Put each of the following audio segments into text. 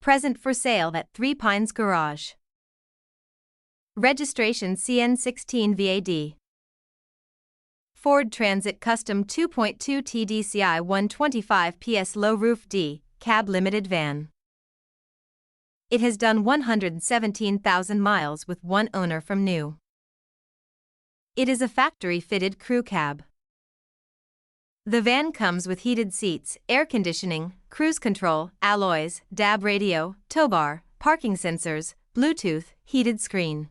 Present for sale at Three Pines Garage. Registration CN16 VAD. Ford Transit Custom 2.2 TDCi 125 PS Low Roof D, Cab Limited Van. It has done 117,000 miles with one owner from new. It is a factory-fitted crew cab. The van comes with heated seats, air conditioning, cruise control, alloys, DAB radio, tow bar, parking sensors, Bluetooth, heated screen.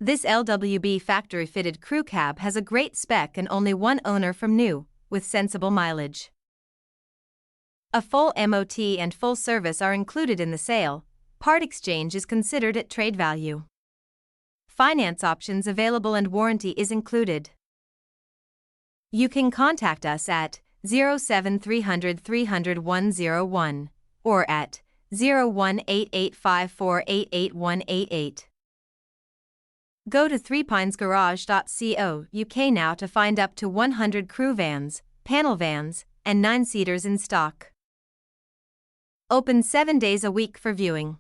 This LWB factory-fitted crew cab has a great spec and only one owner from new, with sensible mileage. A full MOT and full service are included in the sale. Part exchange is considered at trade value. Finance options available and warranty is included. You can contact us at 07300 300 101 or at 01885488188. Go to threepinesgarage.co UK now to find up to 100 crew vans, panel vans, and 9-seaters in stock. Open 7 days a week for viewing.